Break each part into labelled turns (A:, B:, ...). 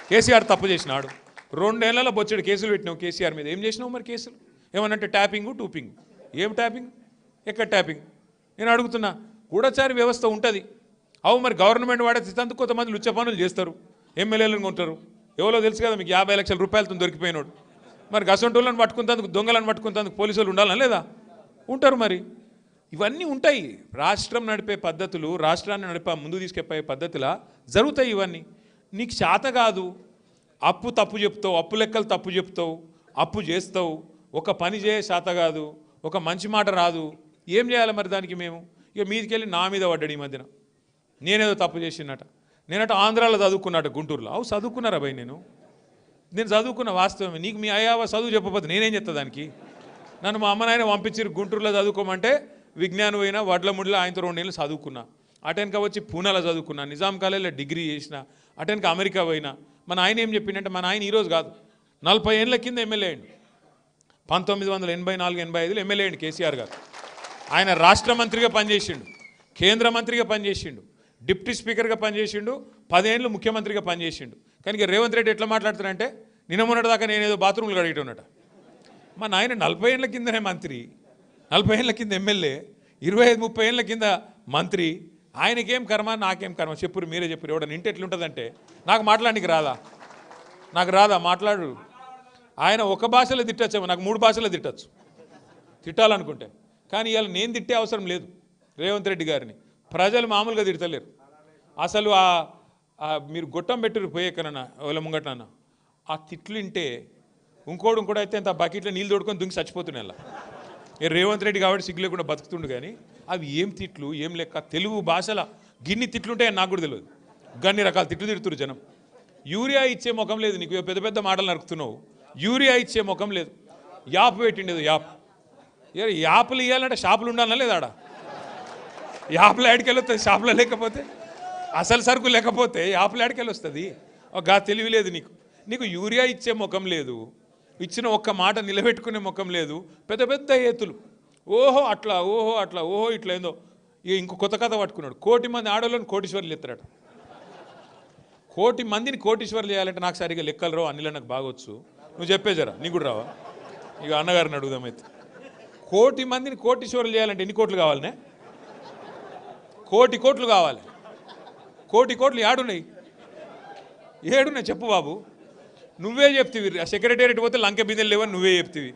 A: కేసీఆర్ తప్పు చేసినాడు. 2 ఏళ్లలో బొచ్చెడు కేసులు పెట్టినావు కేసీఆర్ మీద. ఏం చేసినావు మరి కేసులు? ఏమనంటే ట్యాపింగు టూపింగ్. ఏం ట్యాపింగ్? ఎక్కడ ట్యాపింగ్? నేను అడుగుతున్నా. గూఢచారి వ్యవస్థ ఉంటుంది. అవు మరి గవర్నమెంట్ వాడే తితందుకు కొంతమంది లుచ్చ పనులు చేస్తారు, ఎమ్మెల్యేలను కొంటారు. ఎవరో తెలుసు కదా మీకు, 50 లక్షల రూపాయలతో దొరికిపోయినాడు. మరి గసంటోళ్ళని పట్టుకుంటందుకు, దొంగలను పట్టుకుంటందుకు పోలీసులు ఉండాలని లేదా? ఉంటారు. మరి ఇవన్నీ ఉంటాయి. రాష్ట్రం నడిపే పద్ధతులు, రాష్ట్రాన్ని ముందుకు తీసుకెళ్ళే పద్ధతిలా జరుగుతాయి ఇవన్నీ. నీకు చేత కాదు, అప్పు తప్పు చెప్తావు, అప్పు లెక్కలు తప్పు చెప్తావు, అప్పు చేస్తావు, ఒక పని చేయ చేత కాదు, ఒక మంచి మాట రాదు. ఏం చేయాలి మరి దానికి మేము? ఇక మీదికెళ్ళి నా మీద పడ్డాడు ఈ మధ్యన. నేనేదో తప్పు చేసినట. నేనట ఆంధ్రాలో చదువుకున్నట, గుంటూరులో. అవు చదువుకున్నారా భయ్? నేను చదువుకున్న వాస్తవమే. నీకు మీ అయ్యావ చదువు చెప్పకపోతే నేనేం చెప్తా దానికి? నన్ను మా అమ్మ నాయన పంపించారు గుంటూరులో చదువుకోమంటే, విజ్ఞానం పోయినా వడ్లముడిలో ఆయనతో 2 ఏళ్ళు చదువుకున్నా. అటెనక వచ్చి పూనాలో చదువుకున్నా, నిజాం కాలేజీలో డిగ్రీ చేసిన, అటెనక అమెరికా పోయినా. మన ఆయన ఏం చెప్పిండంటే, మన ఆయన ఈరోజు కాదు 40 ఏళ్ళ కింద ఎమ్మెల్యే అయ్యిండు. 1984-85లో ఎమ్మెల్యే అయ్యిండు కేసీఆర్ గారు. ఆయన రాష్ట్ర మంత్రిగా పనిచేసిండు, కేంద్ర మంత్రిగా పనిచేసిండు, డిప్యూటీ స్పీకర్గా పనిచేసిండు, 10 ఏళ్ళు ముఖ్యమంత్రిగా పనిచేసిండు. కానీ రేవంత్ రెడ్డి ఎట్లా మాట్లాడుతారంటే, నిన్న మొన్నటి దాకా నేనేదో బాత్రూమ్లు కడిగేటోనట. మా నాయన 40 ఏళ్ళ కిందనే మంత్రి, 40 ఏళ్ళ కింద ఎమ్మెల్యే, 25-30 ఏళ్ళ కింద మంత్రి. ఆయనకేం కర్మ, నాకేం కర్మ? చెప్పురు, మీరే చెప్పురు. ఎవడని ఇంటి ఎట్లుంటుందంటే, నాకు మాట్లాడడానికి రాదా? నాకు రాదా? మాట్లాడు. ఆయన ఒక భాషలో తిట్టచ్చేమో, నాకు 3 భాషలో తిట్టచ్చు తిట్టాలనుకుంటే. కానీ ఇవాళ నేను తిట్టే అవసరం లేదు రేవంత్ రెడ్డి గారిని. ప్రజలు మామూలుగా తిడతలేరు. అసలు మీరు గొట్టం పెట్టరు పోయేకనన్నా వాళ్ళ ముంగటనన్నా, ఆ తిట్లు వింటే ఇంకోడు అయితే అంత బకెట్లో నీళ్ళు తోడుకొని దుంగి చచ్చిపోతున్నాయి. అలా రేవంత్ రెడ్డి కాబట్టి సిగ్గు లేకుండా బతుకుతుండు. కానీ అవి ఏం తిట్లు, ఏం లెక్క? తెలుగు భాషలో గిన్ని తిట్లుంటాయని నాకు కూడా తెలియదు. గన్ని రకాల తిట్లు తిడుతురు జనం. యూరియా ఇచ్చే ముఖం లేదు నీకు, పెద్ద పెద్ద మాటలు నరుకుతున్నావు. యూరియా ఇచ్చే ముఖం లేదు. యాప్ పెట్టిండేది, యాప్లు ఇవ్వాలంటే షాపులు ఉండాలన్నా లేదా? ఆడ యాప్లో ఆడికెళ్ళి వస్తుంది, షాపులో లేకపోతే, అసలు సరుకు లేకపోతే యాప్లో ఆడికెళ్ళి వస్తుంది. గా తెలివి లేదు నీకు. నీకు యూరియా ఇచ్చే ముఖం లేదు, ఇచ్చిన ఒక్క మాట నిలబెట్టుకునే ముఖం లేదు. పెద్ద పెద్ద ఏతులు, ఓహో అట్లా, ఓహో అట్లా, ఓహో ఇట్లా ఏందో. ఇక ఇంకో కొత్త కథ పట్టుకున్నాడు. 1 కోటి మంది ఆడవాళ్ళని కోటీశ్వర్లు ఎత్తారట. 1 కోటి మందిని కోటీశ్వర్లు చేయాలంటే నాకు సరిగా లెక్కలు రావు, అన్నిలో నాకు బాగొచ్చు. నువ్వు చెప్పేజరా, నీకు కూడా రావా? ఇక అన్నగారిని అడుగుదామైతే. 1 కోటి మందిని కోటీశ్వర్లు చేయాలంటే ఎన్ని కోట్లు కావాలనే? 1 కోటి కోట్లు కావాలి. 1 కోటి కోట్లు ఏడున్నాయి? చెప్పు బాబు. నువ్వే చెప్తివి. సెక్రటేరియట్ పోతే లంక బిందెలు లేవని నువ్వే చెప్తివి.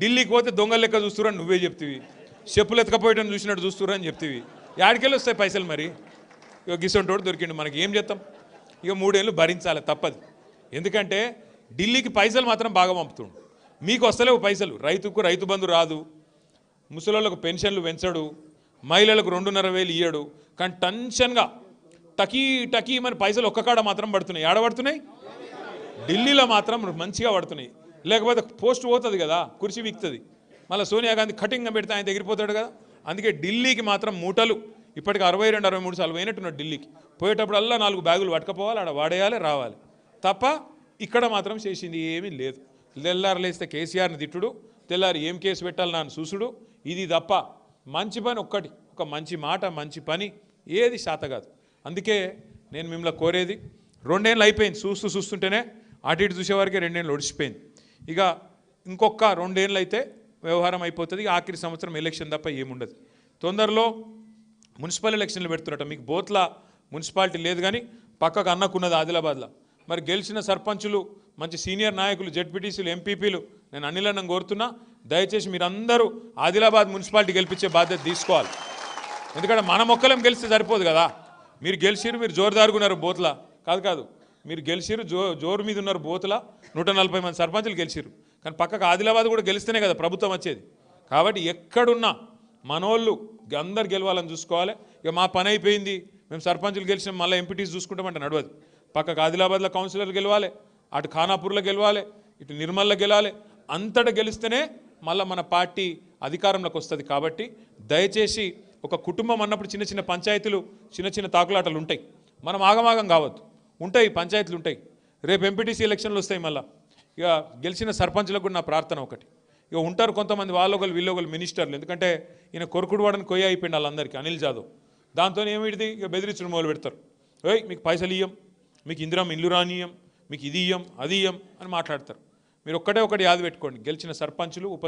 A: ఢిల్లీకి పోతే దొంగల లెక్క చూస్తురని నువ్వే చెప్తివి. చెప్పులు ఎత్తుకపోయటం చూసినట్టు చూస్తురని చెప్తివి. యాడికెళ్ళి వస్తాయి పైసలు మరి? ఇక గిసొంటోడు దొరికిండు, మనకి ఏం చేస్తాం? ఇక 3 ఏళ్ళు భరించాలి, తప్పదు. ఎందుకంటే ఢిల్లీకి పైసలు మాత్రం బాగా పంపుతుండు, మీకు వస్తలేవు పైసలు. రైతుకు రైతు బంధు రాదు, ముసలోళ్ళకు పెన్షన్లు పెంచడు, మహిళలకు 2,500 ఇయ్యడు. కానీ టెన్షన్గా టకీ మరి పైసలు ఒక్క కాడ మాత్రం పడుతున్నాయి. ఏడ పడుతున్నాయి? ఢిల్లీలో మాత్రం మంచిగా పడుతున్నాయి. లేకపోతే పోస్ట్ పోతుంది కదా, కుర్చీ వీక్తుంది. మళ్ళీ సోనియా గాంధీ కటింగ్గా పెడితే ఆయన ఎగిరిపోతాడు కదా. అందుకే ఢిల్లీకి మాత్రం మూటలు ఇప్పటికి 62-63 సార్లు పోయినట్టున్నాడు. ఢిల్లీకి పోయేటప్పుడల్లా 4 బ్యాగులు పట్టుకపోవాలి, ఆడ వాడేయాలి, రావాలి తప్ప. ఇక్కడ మాత్రం చేసింది ఏమీ లేదు. తెల్లారలేస్తే కేసీఆర్ని తిట్టుడు, తెల్లారి ఏం కేసు పెట్టాలి నాన్న చూసుడు, ఇది తప్ప మంచి పని ఒక్కటి, ఒక మంచి మాట, మంచి పని ఏది శాత కాదు. అందుకే నేను మిమ్మల్ని కోరేది, 2 ఏళ్ళు అయిపోయింది. చూస్తుంటేనే అటు ఇటు చూసేవారికి 2 ఏళ్ళు ఒడిచిపోయింది. ఇక ఇంకొక 2 ఏళ్ళు అయితే వ్యవహారం అయిపోతుంది. ఆఖరి సంవత్సరం ఎలక్షన్ తప్ప ఏముండదు. తొందరలో మున్సిపల్ ఎలక్షన్లు పెడుతున్నట్టు. మీకు బోత్ల మున్సిపాలిటీ లేదు కానీ పక్కకు అన్నకున్నది ఆదిలాబాద్లో. మరి గెలిచిన సర్పంచులు, మంచి సీనియర్ నాయకులు, జెడ్పీటీసీలు, ఎంపీపీలు, నేను అన్నిలన్నం కోరుతున్నా, దయచేసి మీరందరూ ఆదిలాబాద్ మున్సిపాలిటీ గెలిపించే బాధ్యత తీసుకోవాలి. ఎందుకంటే మన మొక్కలం గెలిస్తే సరిపోదు కదా. మీరు గెలిచిరు, మీరు జోరుదారుగున్నారు బోత్ల, కాదు మీరు గెలిచిరు, జోరు మీద ఉన్నారు బోత్ల. 140 మంది సర్పంచులు గెలిచిరు. కానీ పక్కకు ఆదిలాబాద్ కూడా గెలిస్తేనే కదా ప్రభుత్వం వచ్చేది. కాబట్టి ఎక్కడున్నా మనోళ్ళు అందరు గెలవాలని చూసుకోవాలి. ఇక మా పని అయిపోయింది, మేము సర్పంచులు గెలిచినాం, మళ్ళీ ఎంపీటీస్ చూసుకుంటామంటే నడవదు. పక్కకు ఆదిలాబాద్లో కౌన్సిలర్లు గెలవాలి, అటు ఖానాపూర్లో గెలవాలి, ఇటు నిర్మల్లో గెలవాలి. అంతటా గెలిస్తేనే మళ్ళీ మన పార్టీ అధికారంలోకి వస్తుంది. కాబట్టి దయచేసి ఒక కుటుంబం అన్నప్పుడు చిన్న చిన్న పంచాయతీలు, చిన్న చిన్న తాకులాటలు ఉంటాయి. మనం ఆగమాగం కావద్దు, ఉంటాయి పంచాయతీలు ఉంటాయి. రేపు ఎంపీటీసీ ఎలక్షన్లు వస్తాయి. మళ్ళీ ఇక గెలిచిన సర్పంచులకు కూడా నా ప్రార్థన ఒకటి, ఇక ఉంటారు కొంతమంది వాళ్ళొకరు వీళ్ళొకరు మినిస్టర్లు. ఎందుకంటే ఈయన కొరుకుడు వాడని కొయ్య అయిపోయింది వాళ్ళందరికీ, అనిల్ జాదవ్. దాంతో ఏమిటిది, ఇక బెదిరించడం మొదలు పెడతారు. మీకు పైసలు ఇయ్యం, మీకు ఇందిరం ఇల్లు రానియం, మీకు ఇది ఇయ్యం అది ఇయ్యం అని మాట్లాడతారు. మీరు ఒక్కటే ఒకటి యాద పెట్టుకోండి, గెలిచిన సర్పంచులు ఉప